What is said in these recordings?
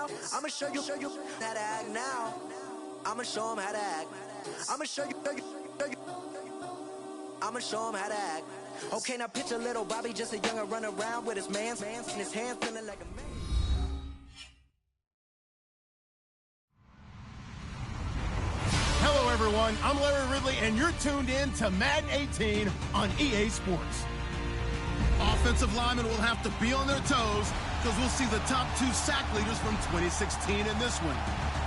now. I'ma show you how to act now. I'ma show them how to act. I'ma show you. I'ma show him how to act. Okay, now picture little Bobby, just a younger run around with his man's in his hand, feeling like a man. Hello, everyone. I'm Larry Ridley, and you're tuned in to Madden 18 on EA Sports. Offensive linemen will have to be on their toes because we'll see the top two sack leaders from 2016 in this one.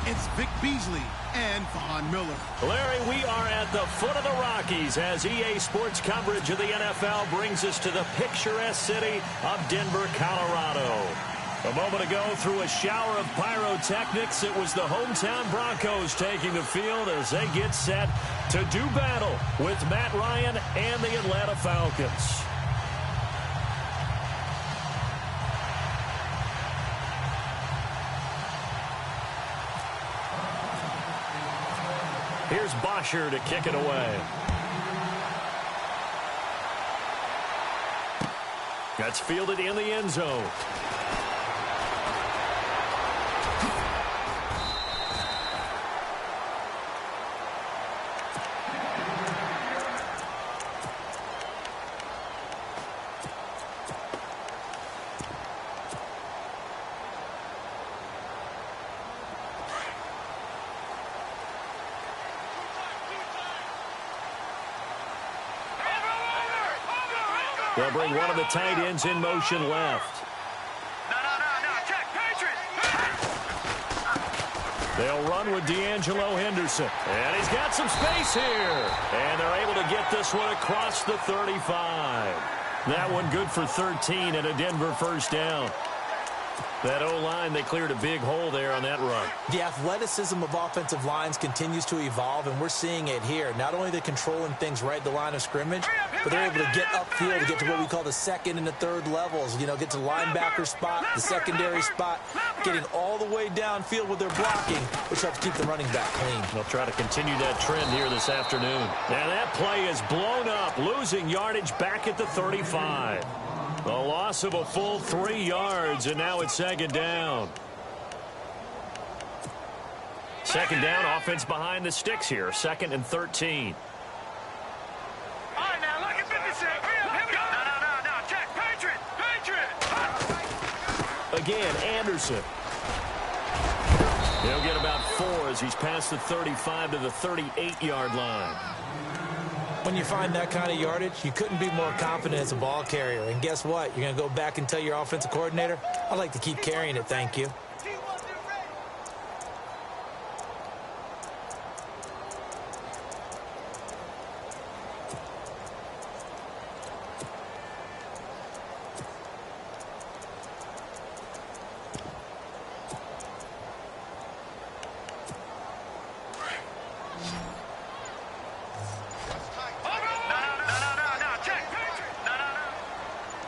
It's Vic Beasley and Von Miller. Larry, we are at the foot of the Rockies as EA Sports coverage of the NFL brings us to the picturesque city of Denver, Colorado. A moment ago, through a shower of pyrotechnics, it was the hometown Broncos taking the field as they get set to do battle with Matt Ryan and the Atlanta Falcons. Here's Bosher to kick it away. That's fielded in the end zone. They'll bring one of the tight ends in motion left. No, check, Patriots! They'll run with D'Angelo Henderson. And he's got some space here. And they're able to get this one across the 35. That one good for 13 and a Denver first down. That O-line, they cleared a big hole there on that run. The athleticism of offensive lines continues to evolve, and we're seeing it here. Not only are they controlling things right at the line of scrimmage, but they're able to get upfield to get to what we call the second and the third levels. You know, get to the linebacker spot, the secondary spot, getting all the way downfield with their blocking, which helps keep the running back clean. They'll try to continue that trend here this afternoon. And that play is blown up, losing yardage back at the 35. A loss of a full 3 yards, and now it's second down. Second down, offense behind the sticks here. Second and 13. All right, now, look at 56. No, check, Patriots! Again, Anderson. He'll get about 4 as he's past the 35 to the 38-yard line. When you find that kind of yardage, you couldn't be more confident as a ball carrier. And guess what? You're going to go back and tell your offensive coordinator, I'd like to keep carrying it, thank you.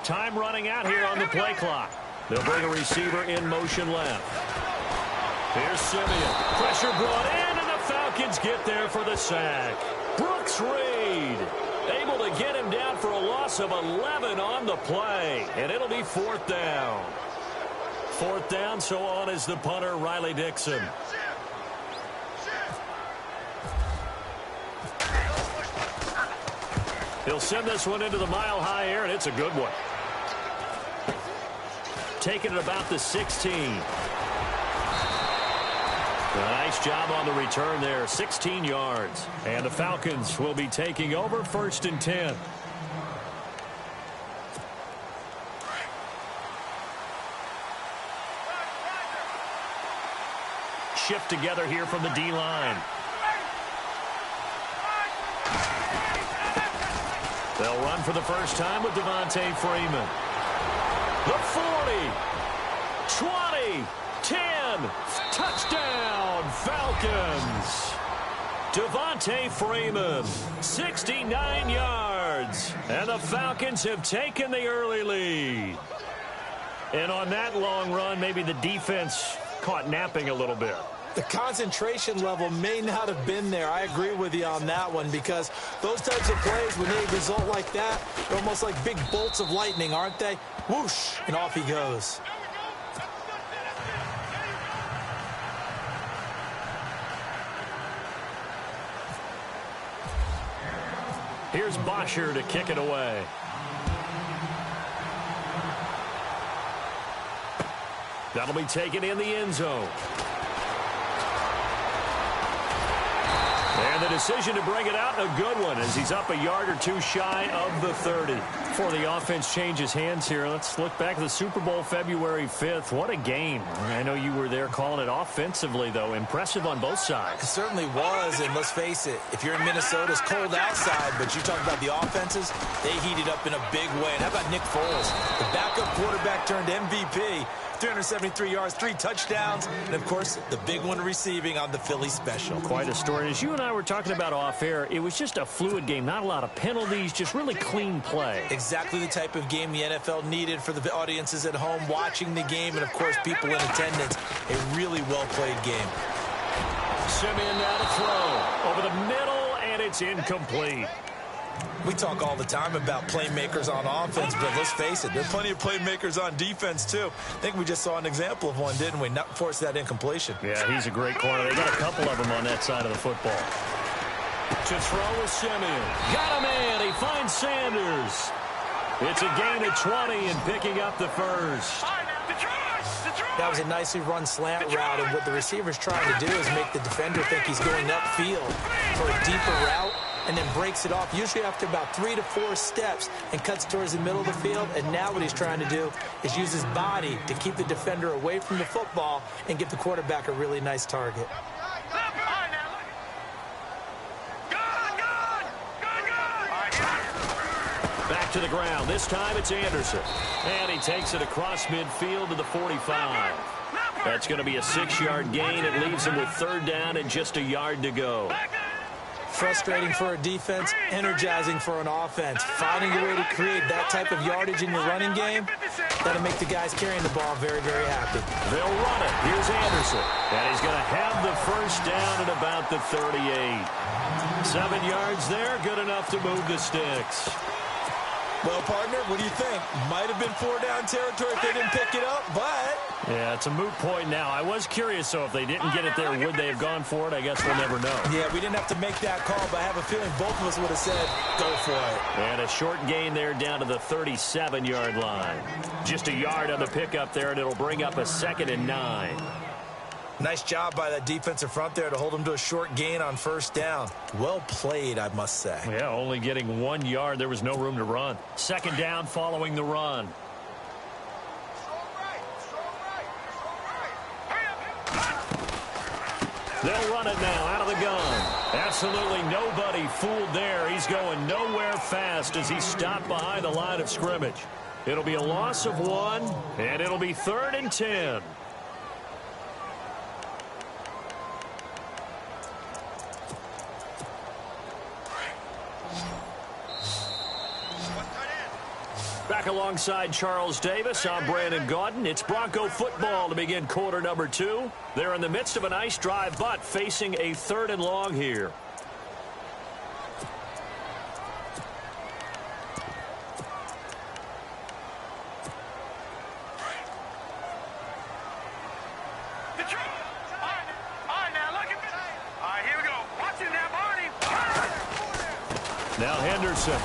Time running out here on the play clock. They'll bring a receiver in motion left. Here's Simeon. Pressure brought in, and the Falcons get there for the sack. Brooks Reed able to get him down for a loss of 11 on the play, and it'll be fourth down. Fourth down, so on is the punter, Riley Dixon. He'll send this one into the mile-high air, and it's a good one. Taking it about the 16. Nice job on the return there, 16 yards. And the Falcons will be taking over first and 10. Shift together here from the D-line. They'll run for the first time with Devontae Freeman. The 40, 20, 10, touchdown, Falcons. Devontae Freeman, 69 yards, and the Falcons have taken the early lead. And on that long run, maybe the defense caught napping a little bit. The concentration level may not have been there. I agree with you on that one because those types of plays, when they result like that, they're almost like big bolts of lightning, aren't they? Whoosh, and off he goes. Here's Bosher to kick it away. That'll be taken in the end zone. And the decision to bring it out, a good one, as he's up a yard or two shy of the 30. Before the offense changes hands here, let's look back at the Super Bowl February 5th. What a game. I know you were there calling it offensively, though. Impressive on both sides. It certainly was, and let's face it, if you're in Minnesota, it's cold outside, but you talk about the offenses, they heated up in a big way. And how about Nick Foles, the backup quarterback turned MVP, 373 yards, 3 touchdowns, and, of course, the big one receiving on the Philly special. Quite a story. As you and I were talking about off air, it was just a fluid game, not a lot of penalties, just really clean play. Exactly the type of game the NFL needed for the audiences at home watching the game, and, of course, people in attendance. A really well-played game. Simeon now to throw. Over the middle, and it's incomplete. We talk all the time about playmakers on offense, but let's face it, there are plenty of playmakers on defense, too. I think we just saw an example of one, didn't we? Not force that incompletion. Yeah, he's a great corner. They got a couple of them on that side of the football. To throw with Simeon. Got a man. He finds Sanders. It's a gain of 20 and picking up the first. That was a nicely run slant route, and what the receiver's trying to do is make the defender think he's going upfield for a deeper route, and then breaks it off, usually after about 3 to 4 steps, and cuts towards the middle of the field. And now what he's trying to do is use his body to keep the defender away from the football and give the quarterback a really nice target. Back to the ground. This time it's Anderson. And he takes it across midfield to the 45. That's going to be a 6-yard gain. It leaves him with 3rd down and just a yard to go. Frustrating for a defense, energizing for an offense. Finding a way to create that type of yardage in your running game, that'll make the guys carrying the ball very, very happy. They'll run it. Here's Anderson. And he's going to have the first down at about the 38. 7 yards there, good enough to move the sticks. Well, partner, what do you think? Might have been 4-down territory if they didn't pick it up, but... Yeah, it's a moot point now. I was curious, so if they didn't get it there, would they have gone for it? I guess we'll never know. Yeah, we didn't have to make that call, but I have a feeling both of us would have said, go for it. And a short gain there down to the 37-yard line. Just a yard on the pickup there, and it'll bring up a 2nd and 9. Nice job by that defensive front there to hold them to a short gain on 1st down. Well played, I must say. Yeah, only getting 1 yard. There was no room to run. 2nd down following the run. They'll run it now out of the gun. Absolutely nobody fooled there. He's going nowhere fast as he stopped behind the line of scrimmage. It'll be a loss of 1, and it'll be 3rd and 10. Back alongside Charles Davis, I'm Brandon Gaudin. It's Bronco football to begin quarter number 2. They're in the midst of a nice drive, but facing a 3rd and long here. Now Henderson.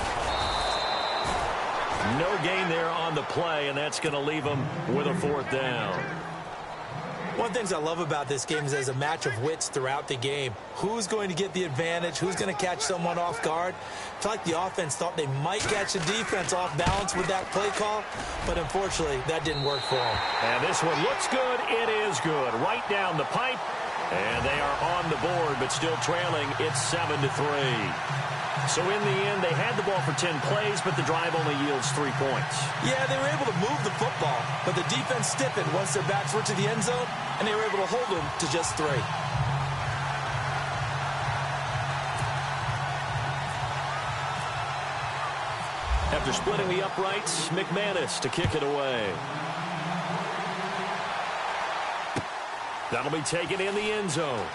No gain there on the play, and that's going to leave them with a 4th down. One of the things I love about this game is there's a match of wits throughout the game. Who's going to get the advantage? Who's going to catch someone off guard? I feel like the offense thought they might catch the defense off balance with that play call, but unfortunately, that didn't work for them. And this one looks good. It is good. Right down the pipe, and they are on the board, but still trailing. It's 7-3. So in the end, they had the ball for 10 plays, but the drive only yields 3 points. Yeah, they were able to move the football, but the defense stiffened once their backs were to the end zone, and they were able to hold them to just 3. After splitting the uprights, McManus to kick it away. That'll be taken in the end zone.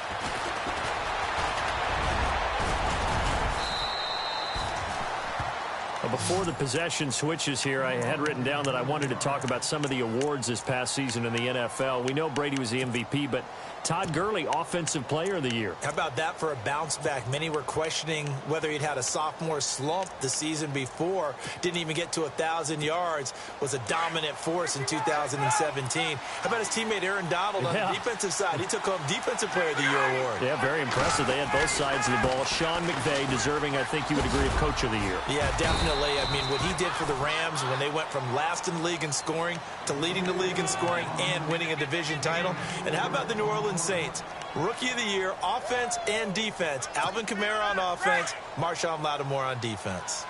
Before the possession switches here, I had written down that I wanted to talk about some of the awards this past season in the NFL. We know Brady was the MVP, but Todd Gurley, Offensive Player of the Year. How about that for a bounce back? Many were questioning whether he'd had a sophomore slump the season before. Didn't even get to 1,000 yards. Was a dominant force in 2017. How about his teammate Aaron Donald on the defensive side? He took home Defensive Player of the Year award. Yeah, very impressive. They had both sides of the ball. Sean McVay deserving, I think you would agree, of Coach of the Year. Yeah, definitely. I mean, what he did for the Rams when they went from last in the league in scoring to leading the league in scoring and winning a division title. And how about the New Orleans Saints? Rookie of the Year, offense and defense. Alvin Kamara on offense, Marshawn Lattimore on defense.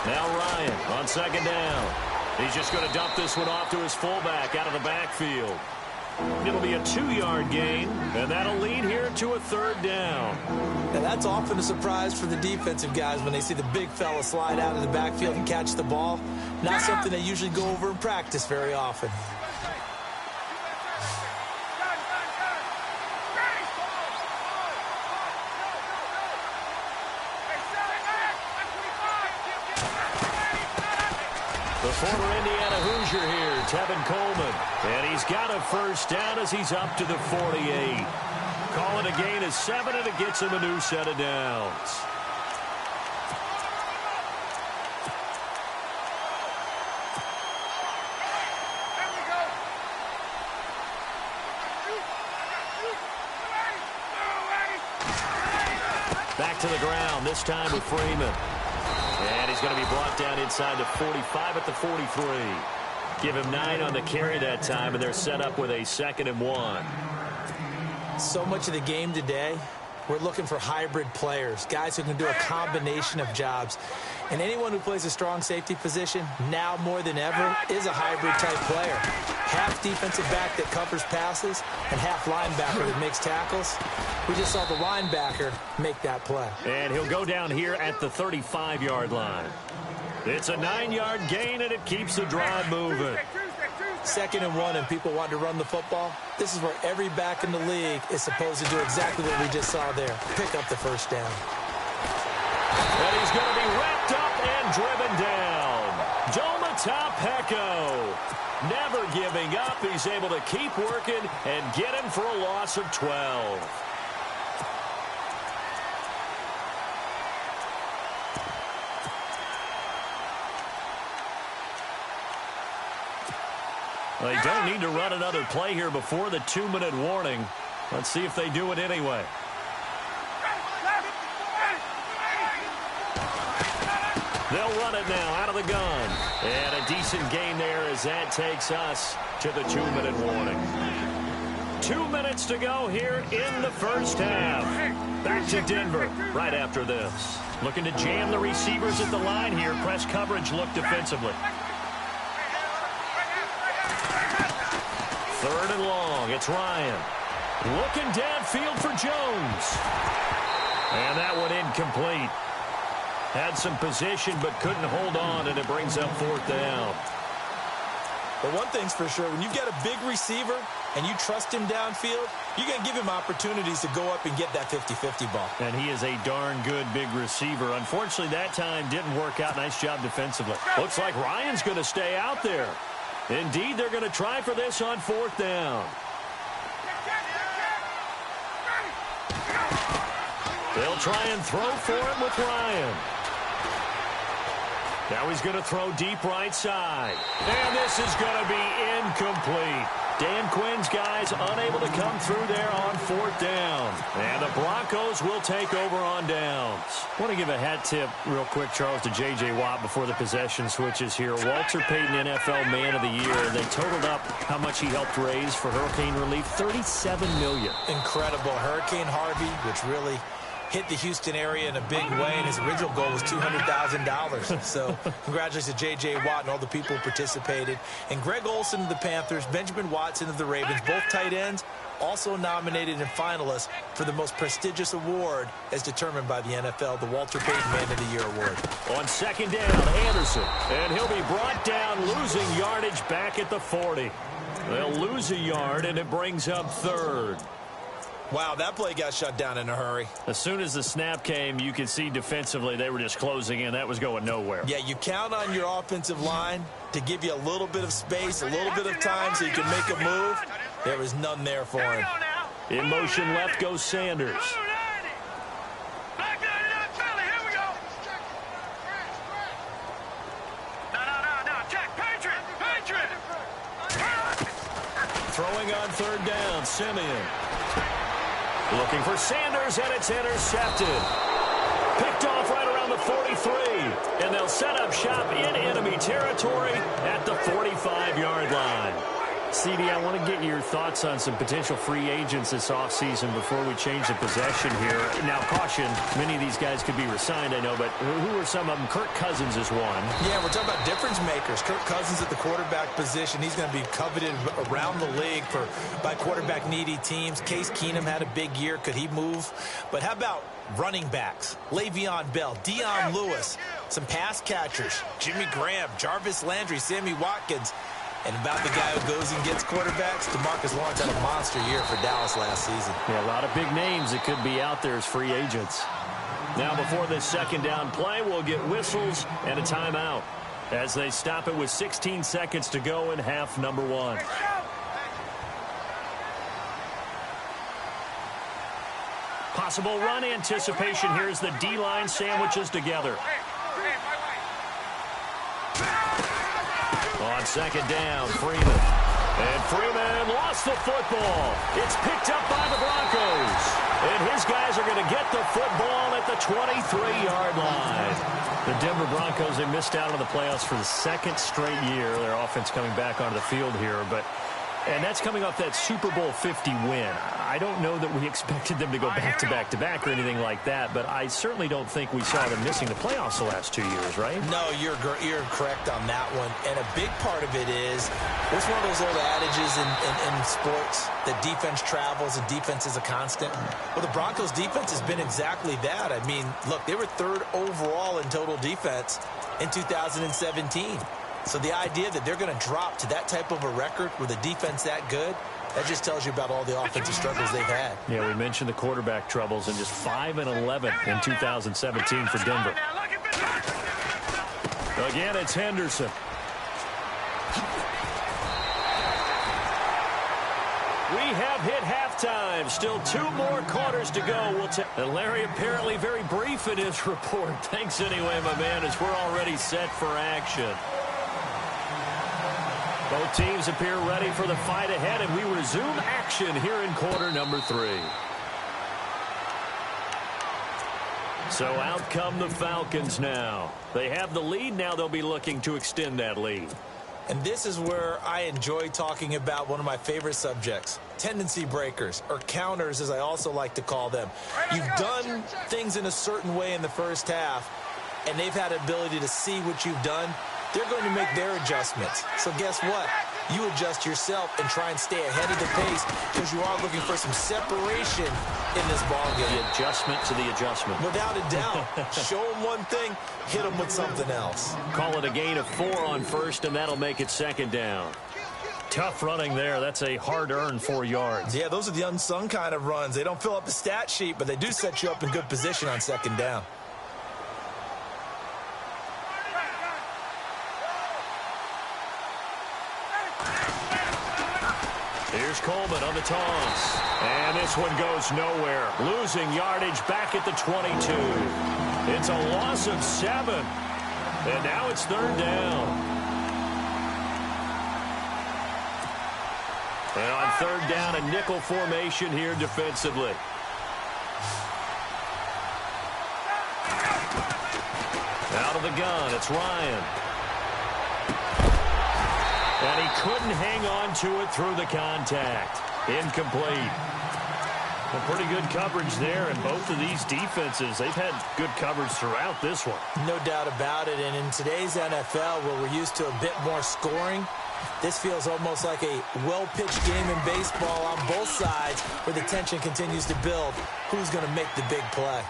Now Ryan on second down. He's just going to dump this one off to his fullback out of the backfield. It'll be a 2-yard gain, and that'll lead here to a third down. And that's often a surprise for the defensive guys when they see the big fella slide out of the backfield and catch the ball. Not something they usually go over in practice very often. The former Indiana Hoosier here, Tevin Coleman. And he's got a first down as he's up to the 48. Call it a gain of 7, and it gets him a new set of downs. Back to the ground, this time with Freeman. And he's going to be brought down inside the 45 at the 43. Give him 9 on the carry that time, and they're set up with a 2nd and 1. So much of the game today, we're looking for hybrid players, guys who can do a combination of jobs. And anyone who plays a strong safety position, now more than ever, is a hybrid-type player. Half defensive back that covers passes and half linebacker that makes tackles. We just saw the linebacker make that play. And he'll go down here at the 35-yard line. It's a 9-yard gain, and it keeps the drive moving. 2nd and 1, and people want to run the football. This is where every back in the league is supposed to do exactly what we just saw there. Pick up the first down. And he's going to be wrapped up and driven down. Domata Peko. Never giving up. He's able to keep working and get him for a loss of 12. They don't need to run another play here before the 2-minute warning. Let's see if they do it anyway. They'll run it now out of the gun. And a decent gain there as that takes us to the 2-minute warning. 2 minutes to go here in the first half. Back to Denver right after this. Looking to jam the receivers at the line here. Press coverage look defensively. 3rd and long. It's Ryan. Looking downfield for Jones. And that one incomplete. Had some position but couldn't hold on, and it brings up 4th down. But one thing's for sure, when you've got a big receiver and you trust him downfield, you're going to give him opportunities to go up and get that 50-50 ball. And he is a darn good big receiver. Unfortunately, that time didn't work out. Nice job defensively. Looks like Ryan's going to stay out there. Indeed, they're going to try for this on 4th down. They'll try and throw for it with Ryan. Now he's going to throw deep right side. And this is going to be incomplete. Dan Quinn's guys unable to come through there on 4th down. And the Broncos will take over on downs. I want to give a hat tip real quick, Charles, to J.J. Watt before the possession switches here. Walter Payton, NFL Man of the Year. They totaled up how much he helped raise for hurricane relief, $37 million. Incredible. Hurricane Harvey, which really hit the Houston area in a big way, and his original goal was $200,000. So congratulations to J.J. Watt and all the people who participated. And Greg Olsen of the Panthers, Benjamin Watson of the Ravens, both tight ends, also nominated and finalist for the most prestigious award as determined by the NFL, the Walter Payton Man of the Year Award. On second down, Anderson. And he'll be brought down, losing yardage back at the 40. They'll lose a yard, and it brings up third. Wow, that play got shut down in a hurry. As soon as the snap came, you could see defensively they were just closing in. That was going nowhere. Yeah, you count on your offensive line to give you a little bit of space, a little bit of time so you can make a move. There was none there for him. In motion left goes Sanders. Throwing on third down, Simeon. Looking for Sanders, and it's intercepted. Picked off right around the 43. And they'll set up shop in enemy territory at the 45-yard line. CD, I want to get your thoughts on some potential free agents this offseason before we change the possession here. Now, caution, many of these guys could be resigned, I know, but who are some of them? Kirk Cousins is one. Yeah, we're talking about difference makers. Kirk Cousins at the quarterback position. He's going to be coveted around the league by quarterback-needy teams. Case Keenum had a big year. Could he move? But how about running backs? Le'Veon Bell, Dion Lewis, some pass catchers, Jimmy Graham, Jarvis Landry, Sammy Watkins. And about the guy who goes and gets quarterbacks, DeMarcus Lawrence had a monster year for Dallas last season. Yeah, a lot of big names that could be out there as free agents. Now, before this second down play, we'll get whistles and a timeout as they stop it with 16 seconds to go in half number one. Possible run anticipation here as the D-line sandwiches together. On second down, Freeman. And Freeman lost the football. It's picked up by the Broncos. And his guys are going to get the football at the 23-yard line. The Denver Broncos, they missed out on the playoffs for the second straight year. Their offense coming back onto the field here. And that's coming off that Super Bowl 50 win. I don't know that we expected them to go back-to-back-to-back or anything like that, but I certainly don't think we saw them missing the playoffs the last 2 years, right? No, you're correct on that one. And a big part of it is, it's one of those old adages in sports that defense travels and defense is a constant. Well, the Broncos' defense has been exactly that. I mean, look, they were third overall in total defense in 2017. So the idea that they're going to drop to that type of a record with a defense that good, that just tells you about all the offensive struggles they've had. Yeah, we mentioned the quarterback troubles, and just 5-11 in 2017 for Denver. Again, it's Henderson. We have hit halftime. Still 2 more quarters to go. And Larry apparently very brief in his report. Thanks anyway, my man, as we're already set for action. Both teams appear ready for the fight ahead, and we resume action here in quarter number 3. So out come the Falcons now. They have the lead. Now they'll be looking to extend that lead. And this is where I enjoy talking about one of my favorite subjects, tendency breakers, or counters as I also like to call them. You've done things in a certain way in the first half, and they've had the ability to see what you've done. They're going to make their adjustments. So guess what? You adjust yourself and try and stay ahead of the pace because you are looking for some separation in this ballgame. The adjustment to the adjustment. Without a doubt. Show them one thing, hit them with something else. Call it a gain of 4 on first, and that'll make it second down. Tough running there. That's a hard-earned 4 yards. Yeah, those are the unsung kind of runs. They don't fill up the stat sheet, but they do set you up in good position on second down. Here's Coleman on the toss. And this one goes nowhere. Losing yardage back at the 22. It's a loss of 7. And now it's third down. And on third down, a nickel formation here defensively. Out of the gun, it's Ryan. And he couldn't hang on to it through the contact. Incomplete. Well, pretty good coverage there, and both of these defenses, they've had good coverage throughout this one. No doubt about it, and in today's NFL, where we're used to a bit more scoring, This feels almost like a well-pitched game in baseball on both sides where the tension continues to build. Who's going to make the big play?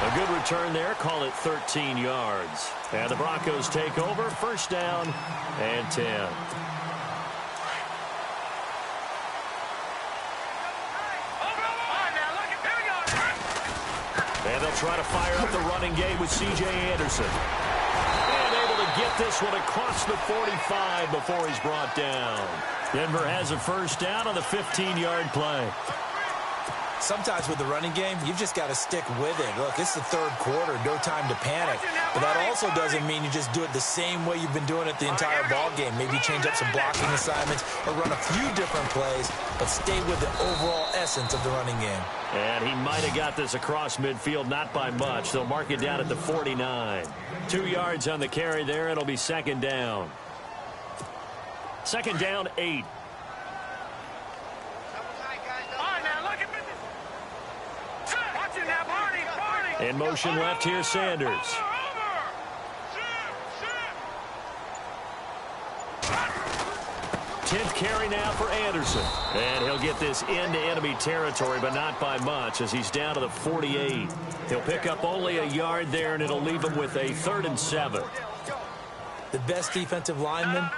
A good return there. Call it 13 yards. And the Broncos take over. First down and 10. And they'll try to fire up the running game with C.J. Anderson. And able to get this one across the 45 before he's brought down. Denver has a first down on the 15-yard play. Sometimes with the running game, you've just got to stick with it. Look, it's the third quarter, no time to panic. But that also doesn't mean you just do it the same way you've been doing it the entire ball game. Maybe change up some blocking assignments or run a few different plays, but stay with the overall essence of the running game. And he might have got this across midfield, not by much. They'll mark it down at the 49. 2 yards on the carry there. It'll be second down. Second down, 8. In motion left here, Sanders. 10th carry now for Anderson. And he'll get this into enemy territory, but not by much as he's down to the 48. He'll pick up only a yard there, and it'll leave him with a 3rd and 7. The best defensive linemen,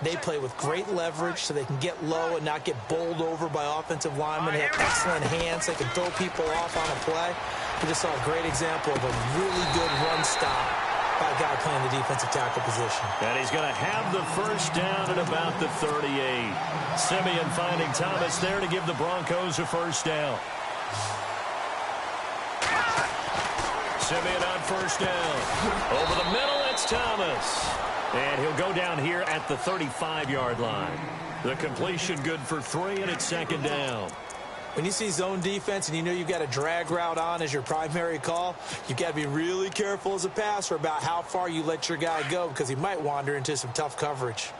they play with great leverage so they can get low and not get bowled over by offensive linemen. They have excellent hands. They can throw people off on a play. We just saw a great example of a really good run stop by a guy playing the defensive tackle position. And he's going to have the first down at about the 38. Simeon finding Thomas there to give the Broncos a first down. Simeon on first down. Over the middle, it's Thomas. And he'll go down here at the 35-yard line. The completion good for 3, and it's second down. When you see zone defense and you know you've got a drag route on as your primary call, you've got to be really careful as a passer about how far you let your guy go because he might wander into some tough coverage.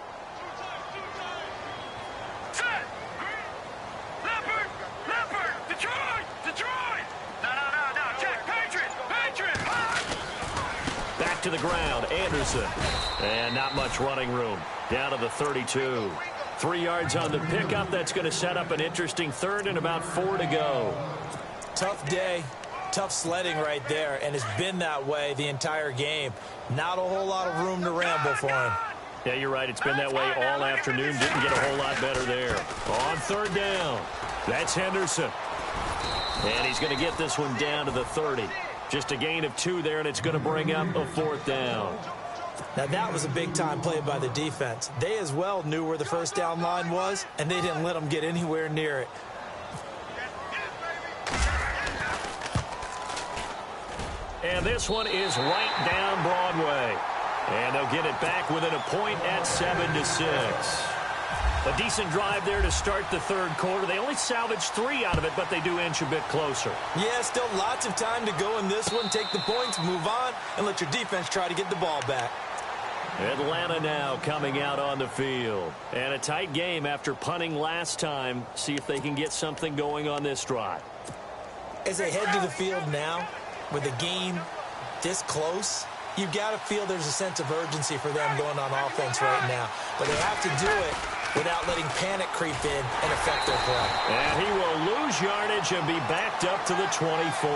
Back to the ground, Anderson. And not much running room. Down to the 32. 3 yards on the pickup. That's going to set up an interesting 3rd and about 4 to go. Tough day, tough sledding right there, and it's been that way the entire game. Not a whole lot of room to ramble for him. Yeah, you're right. It's been that way all afternoon. Didn't get a whole lot better there. On 3rd down, that's Henderson. And he's going to get this one down to the 30. Just a gain of 2 there, and it's going to bring up a 4th down. Now, that was a big-time play by the defense. They as well knew where the first down line was, and they didn't let them get anywhere near it. And this one is right down Broadway. And they'll get it back within a point at 7-6. A decent drive there to start the 3rd quarter. They only salvaged 3 out of it, but they do inch a bit closer. Yeah, still lots of time to go in this one. Take the points, move on, and let your defense try to get the ball back. Atlanta now coming out on the field. And a tight game after punting last time. See if they can get something going on this drive. As they head to the field now, with the game this close, you've got to feel there's a sense of urgency for them going on offense right now. But they have to do it without letting panic creep in and affect their play. And he will lose yardage and be backed up to the 24.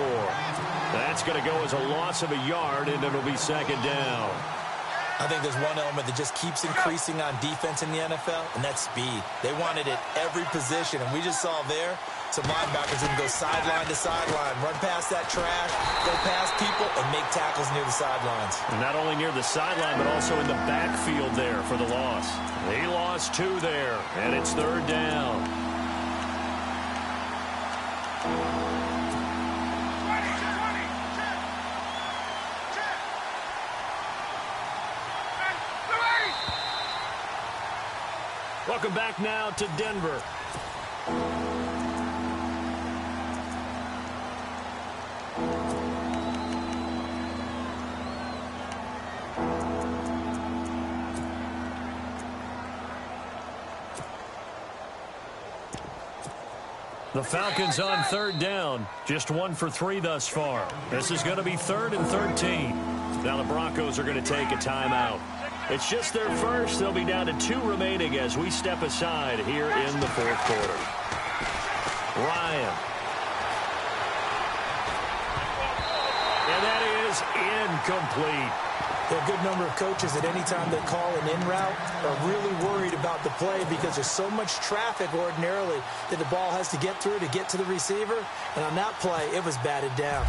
That's going to go as a loss of a yard, and it'll be second down. I think there's one element that just keeps increasing on defense in the NFL, and that's speed. They want it at every position, and we just saw there some linebackers who can go sideline to sideline, run past that trash, go past people, and make tackles near the sidelines. And not only near the sideline, but also in the backfield there for the loss. He lost 2 there, and it's 3rd down. Welcome back now to Denver. The Falcons on third down. Just 1 for 3 thus far. This is going to be 3rd and 13. Now the Broncos are going to take a timeout. It's just their first. They'll be down to 2 remaining as we step aside here in the 4th quarter. Ryan. And that is incomplete. There are a good number of coaches at any time they call an in route are really worried about the play because there's so much traffic ordinarily that the ball has to get through to get to the receiver. And on that play, it was batted down.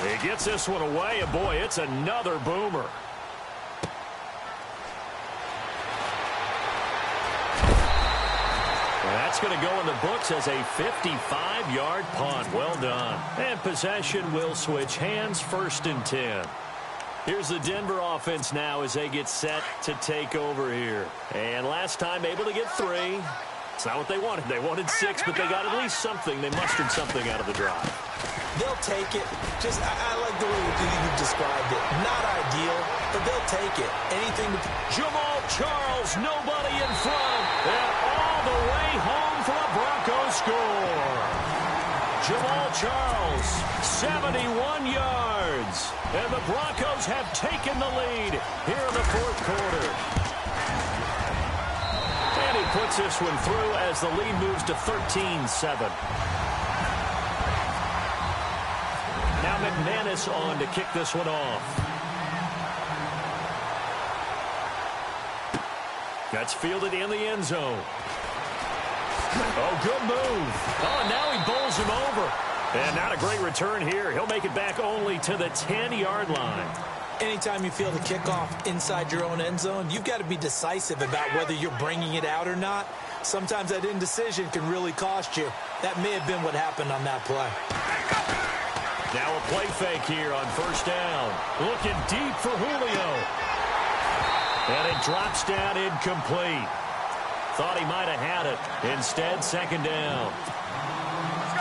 He gets this one away, and boy, it's another boomer. That's going to go in the books as a 55-yard punt. Well done. And possession will switch hands, 1st and 10. Here's the Denver offense now as they get set to take over here. And last time able to get 3. It's not what they wanted. They wanted 6, but they got at least something. They mustered something out of the drive. They'll take it. I like the way you described it. Not ideal, but they'll take it. Anything to... Jamal Charles, nobody in front. And all the way home for a Broncos score. Jamal Charles, 71 yards. And the Broncos have taken the lead here in the 4th quarter. And he puts this one through as the lead moves to 13-7. Now McManus on to kick this one off. That's fielded in the end zone. Oh, good move. Oh, and now he bowls him over. And not a great return here. He'll make it back only to the 10-yard line. Anytime you feel the kickoff inside your own end zone, you've got to be decisive about whether you're bringing it out or not. Sometimes that indecision can really cost you. That may have been what happened on that play. Now a play fake here on 1st down. Looking deep for Julio. And it drops down incomplete. Thought he might have had it. Instead, 2nd down.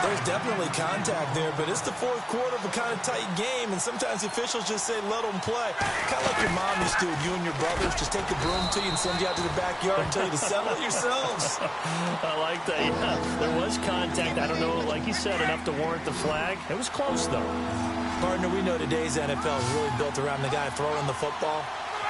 There's definitely contact there, but it's the 4th quarter of a kind of tight game, and sometimes the officials just say, let them play. Kind of like your mom used to with you and your brothers. Just take the broom to you and send you out to the backyard and tell you to settle it yourselves. I like that. Yeah, there was contact. I don't know, like you said, enough to warrant the flag. It was close, though. Partner, we know today's NFL is really built around the guy throwing the football.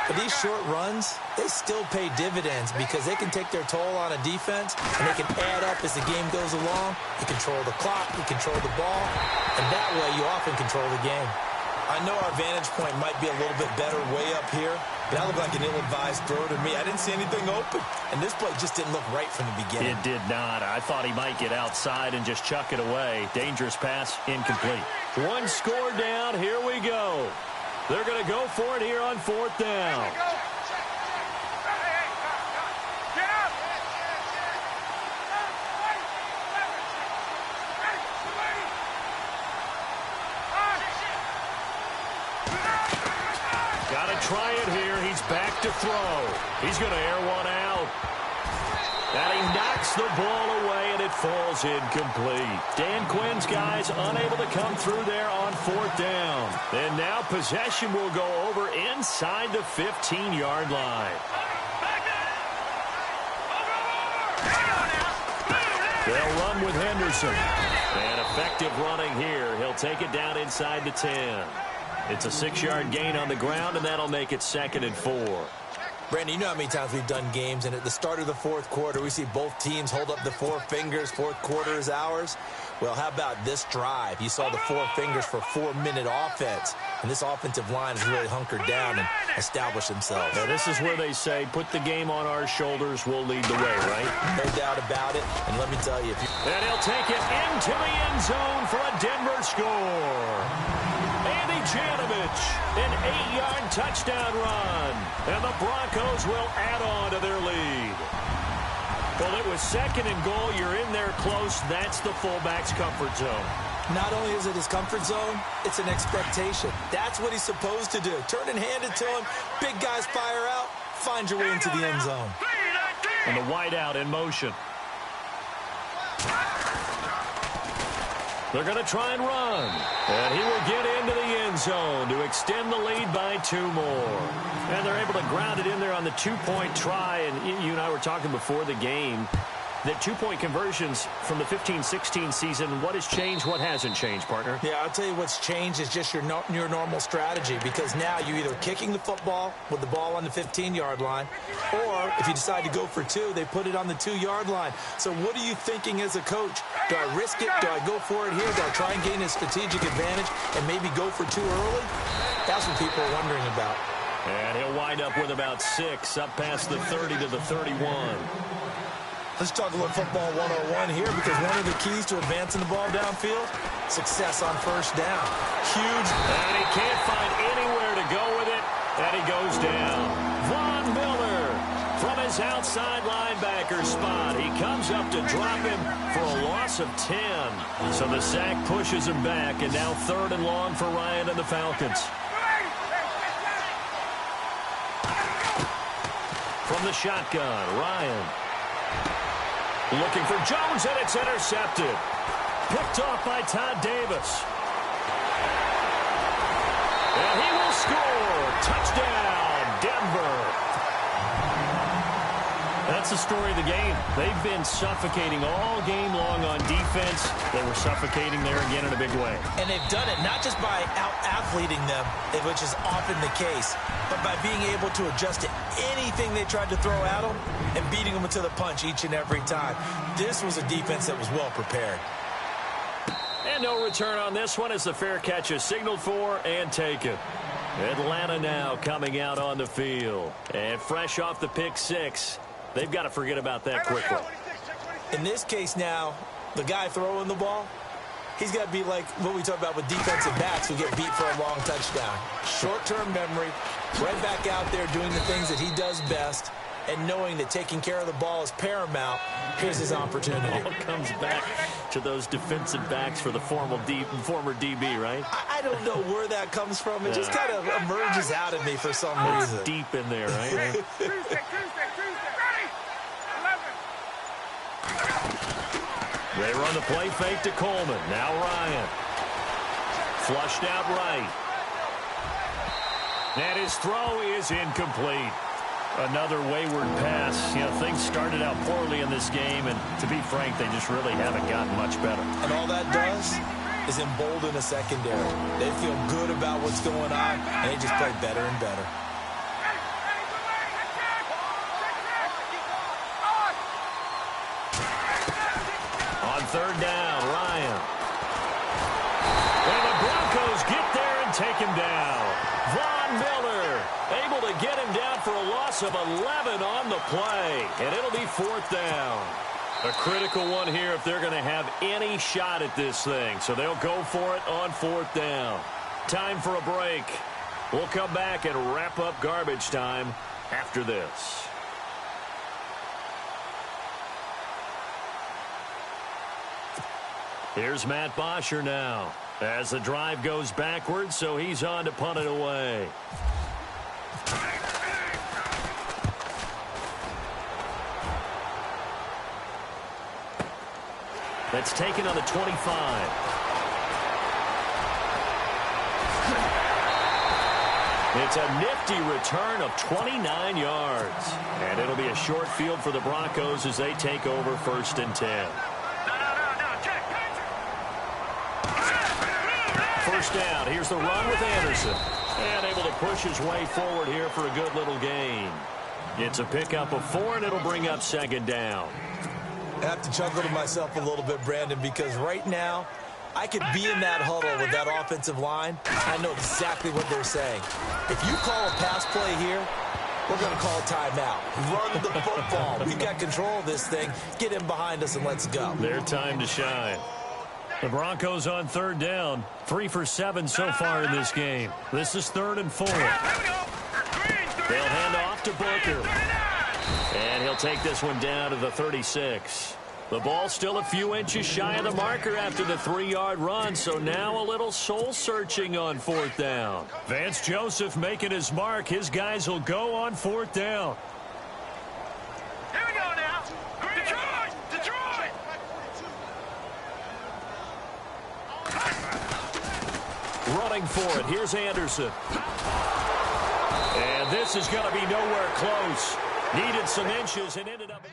But these short runs, they still pay dividends because they can take their toll on a defense, and they can add up as the game goes along. You control the clock, you control the ball, and that way you often control the game. I know our vantage point might be a little bit better way up here, but that looked like an ill-advised throw to me. I didn't see anything open, and this play just didn't look right from the beginning. It did not. I thought he might get outside and just chuck it away. Dangerous pass, incomplete. 1 score down, here we go. They're going to go for it here on 4th down. Got to try it here. He's back to throw. He's going to air one out. And he knocks the ball away, and it falls incomplete. Dan Quinn's guys unable to come through there on 4th down. And now possession will go over inside the 15-yard line. They'll run with Henderson. And effective running here. He'll take it down inside the 10. It's a 6-yard gain on the ground, and that'll make it 2nd and 4. Brandon, you know how many times we've done games, and at the start of the 4th quarter, we see both teams hold up the 4 fingers. 4th quarter is ours. Well, how about this drive? You saw the 4 fingers for 4-minute offense, and this offensive line has really hunkered down and established themselves. Now, this is where they say, put the game on our shoulders, we'll lead the way, right? No doubt about it, and let me tell you. And he'll take it into the end zone for a Denver score. Andy Janovich, an 8-yard touchdown run. And the Broncos will add on to their lead. Well, it was 2nd and goal. You're in there close. That's the fullback's comfort zone. Not only is it his comfort zone, it's an expectation. That's what he's supposed to do. Turn and hand it to him. Big guys fire out. Find your way into the end zone. And the wideout in motion. They're going to try and run. And he will get into the end zone to extend the lead by 2 more. And they're able to ground it in there on the 2-point try. And you and I were talking before the game. The two-point conversions from the 15-16 season, what has changed, what hasn't changed, partner? Yeah, I'll tell you what's changed is just your normal strategy, because now you're either kicking the football with the ball on the 15-yard line, or if you decide to go for two, they put it on the 2-yard line. So what are you thinking as a coach? Do I risk it? Do I go for it here? Do I try and gain a strategic advantage and maybe go for two early? That's what people are wondering about. And he'll wind up with about 6, up past the 30 to the 31. Let's talk about football 101 here, because one of the keys to advancing the ball downfield, success on first down. Huge. And he can't find anywhere to go with it, and he goes down. Von Miller from his outside linebacker spot. He comes up to drop him for a loss of 10. So the sack pushes him back, and now 3rd and long for Ryan and the Falcons. From the shotgun, Ryan. Looking for Jones, and it's intercepted. Picked off by Todd Davis. And he will score. Touchdown, Denver. That's the story of the game. They've been suffocating all game long on defense. They were suffocating there again in a big way. And they've done it not just by out-athleting them, which is often the case, but by being able to adjust to anything they tried to throw at them and beating them to the punch each and every time. This was a defense that was well prepared. And no return on this one as the fair catch is signaled for and taken. Atlanta now coming out on the field. And fresh off the pick 6. They've got to forget about that quickly. In this case now, the guy throwing the ball, he's got to be like what we talk about with defensive backs who get beat for a long touchdown. Short-term memory, right back out there doing the things that he does best, and knowing that taking care of the ball is paramount. Here's his opportunity. It all comes back to those defensive backs for the former DB, right? I don't know where that comes from. It just kind of emerges out of me for some reason. It's deep in there, right? They run the play fake to Coleman. Now Ryan. Flushed out right. And his throw is incomplete. Another wayward pass. You know, things started out poorly in this game, and to be frank, they just really haven't gotten much better. And all that does is embolden a secondary. They feel good about what's going on, and they just play better and better. On 3rd down, Ryan. And the Broncos get there and take him down. Von Miller able to get him down for a loss of 11 on the play. And it'll be 4th down. A critical one here if they're going to have any shot at this thing. So they'll go for it on 4th down. Time for a break. We'll come back and wrap up garbage time after this. Here's Matt Bosher now as the drive goes backwards, so he's on to punt it away. That's taken on the 25. It's a nifty return of 29 yards. And it'll be a short field for the Broncos as they take over 1st and 10. First down. Here's the run with Anderson. And able to push his way forward here for a good little gain. It's a pickup of 4, and it'll bring up 2nd down. I have to chuckle to myself a little bit, Brandon, because right now I could be in that huddle with that offensive line. I know exactly what they're saying. If you call a pass play here, we're going to call a timeout. Run the football. We've got control of this thing. Get him behind us and let's go. Their time to shine. The Broncos on 3rd down. 3 for 7 so far in this game. This is 3rd and 4. They'll hand off to Booker. And he'll take this one down to the 36. The ball still a few inches shy of the marker after the 3-yard run, so now a little soul-searching on 4th down. Vance Joseph making his mark. His guys will go on 4th down. Here we go now. Detroit! Detroit! Running for it. Here's Anderson. And this is going to be nowhere close. Needed some inches and ended up...